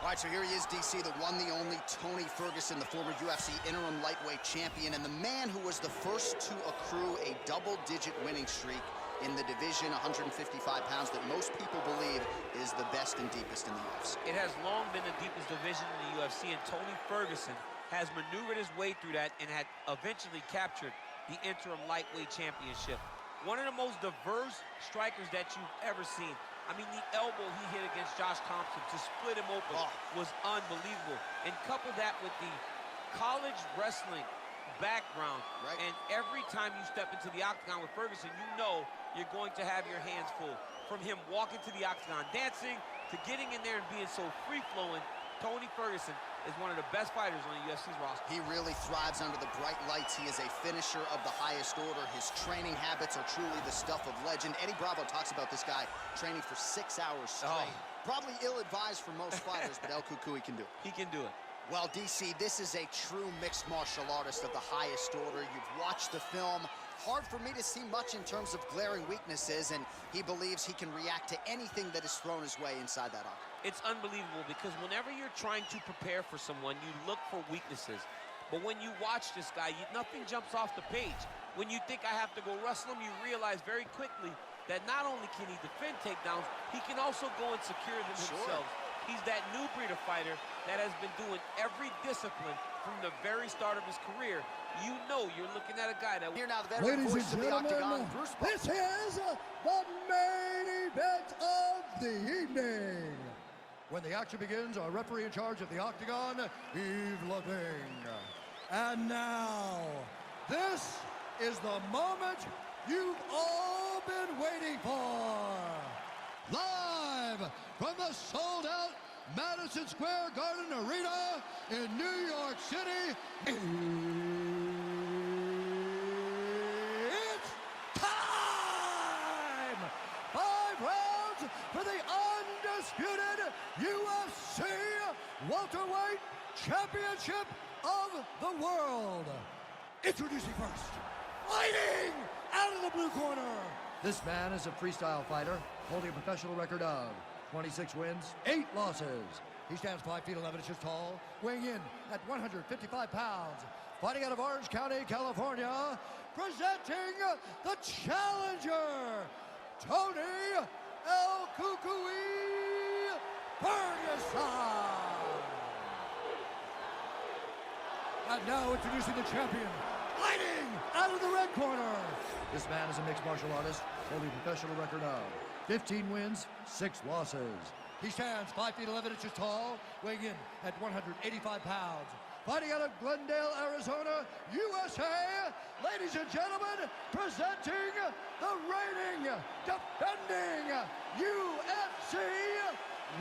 All right, so here he is, DC, the one, the only Tony Ferguson, the former UFC interim lightweight champion, and the man who was the first to accrue a double-digit winning streak in the division, 155 pounds, that most people believe is the best and deepest in the UFC. It has long been the deepest division in the UFC, and Tony Ferguson has maneuvered his way through that and had eventually captured the interim lightweight championship. One of the most diverse strikers that you've ever seen. I mean, the elbow he hit against Josh Thompson to split him open was unbelievable. And couple that with the college wrestling background, and every time you step into the octagon with Ferguson, you know you're going to have your hands full. From him walking to the octagon, dancing, to getting in there and being so free-flowing, Tony Ferguson is one of the best fighters on the UFC's roster. He really thrives under the bright lights. He is a finisher of the highest order. His training habits are truly the stuff of legend. Eddie Bravo talks about this guy training for 6 hours straight. Probably ill-advised for most fighters, but El Cucuy can do it. He can do it. Well, DC, this is a true mixed martial artist of the highest order. You've watched the film. Hard for me to see much in terms of glaring weaknesses, and he believes he can react to anything that is thrown his way inside that octagon. It's unbelievable because whenever you're trying to prepare for someone, you look for weaknesses. But when you watch this guy, nothing jumps off the page. When you think I have to go wrestle him, you realize very quickly that not only can he defend takedowns, he can also go and secure them himself. He's that new breed of fighter that has been doing every discipline from the very start of his career. You know you're looking at a guy that... Here now, the veteran voice of the octagon, Bruce. This is the main event of the evening. When the action begins, our referee in charge of the octagon, Yves Lavigne. And now, this is the moment you've all been waiting for. Live from the sold-out Madison Square Garden Arena in New York City, it's time! 5 rounds for the undisputed UFC welterweight championship of the world. Introducing first, fighting out of the blue corner. This man is a freestyle fighter holding a professional record of 26 wins, 8 losses. He stands 5 feet 11 inches tall, weighing in at 155 pounds. Fighting out of Orange County, California, presenting the challenger, Tony El Cucuy Ferguson. And now introducing the champion, fighting out of the red corner. This man is a mixed martial artist, holding a professional record of 15 wins, 6 losses. He stands 5 feet 11 inches tall, weighing in at 185 pounds. Fighting out of Glendale, Arizona, USA, ladies and gentlemen, presenting the reigning, defending UFC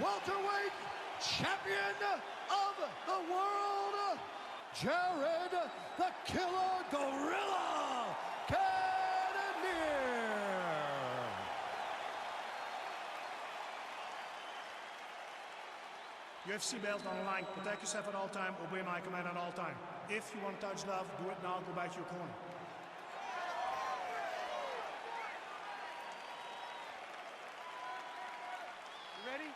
welterweight champion of the world, Jared the Killer Gorilla Cannonier. UFC belt on the line. Protect yourself at all time. Obey my command at all time. If you want to touch love, do it now. Go back to your corner. You ready?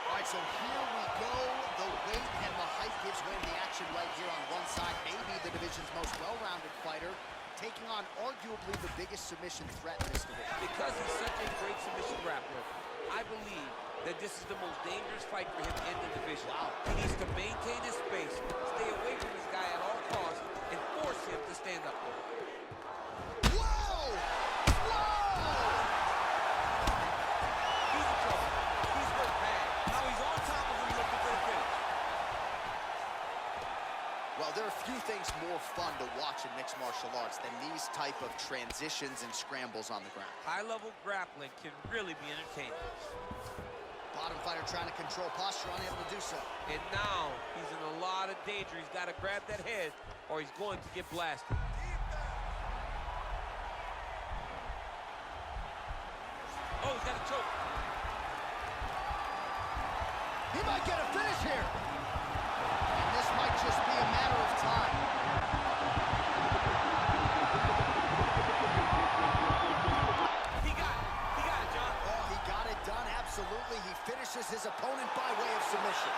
All right, so here we go. The weight and the height gives way to the action right here on one side. Maybe the division's most well-rounded fighter, taking on arguably the biggest submission threat in this division. Because he's such a great submission grappler, I believe that this is the most dangerous fight for him in the division. He needs to maintain his space, stay away from this guy at all costs, and force him to stand up for him. Whoa! He's in trouble. He's hurt bad. Now he's on top of him looking for the finish. Well, there are few things more fun to watch in mixed martial arts than these type of transitions and scrambles on the ground. High-level grappling can really be entertaining. Bottom fighter trying to control posture, unable to do so. And now he's in a lot of danger. He's got to grab that head or he's going to get blasted. Oh, he's got a choke. He might get a finish here. And this might just be a matter of time. Absolutely, he finishes his opponent by way of submission.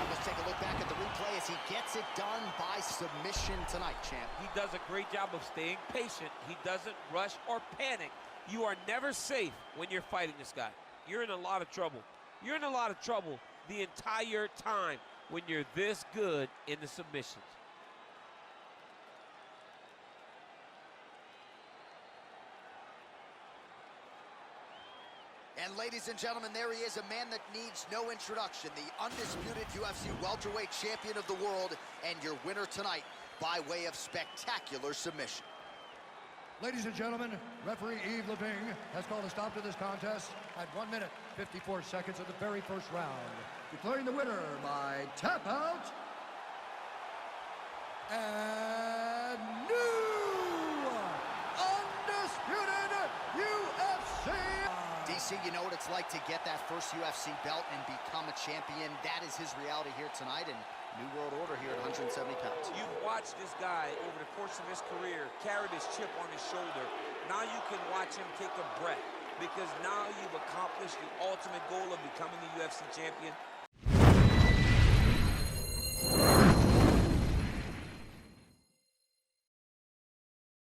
Let's take a look back at the replay as he gets it done by submission tonight, champ. He does a great job of staying patient. He doesn't rush or panic. You are never safe when you're fighting this guy. You're in a lot of trouble. You're in a lot of trouble the entire time when you're this good in the submissions. And ladies and gentlemen, there he is, a man that needs no introduction, the undisputed UFC welterweight champion of the world, and your winner tonight by way of spectacular submission. Ladies and gentlemen, referee Yves Leving has called a stop to this contest at 1 minute, 54 seconds of the very first round, declaring the winner by tap out and new undisputed UFC. DC, you know what it's like to get that first UFC belt and become a champion. That is his reality here tonight, and new world order here at 170 pounds. You've watched this guy over the course of his career carry this chip on his shoulder. Now you can watch him take a breath, because now you've accomplished the ultimate goal of becoming the UFC champion.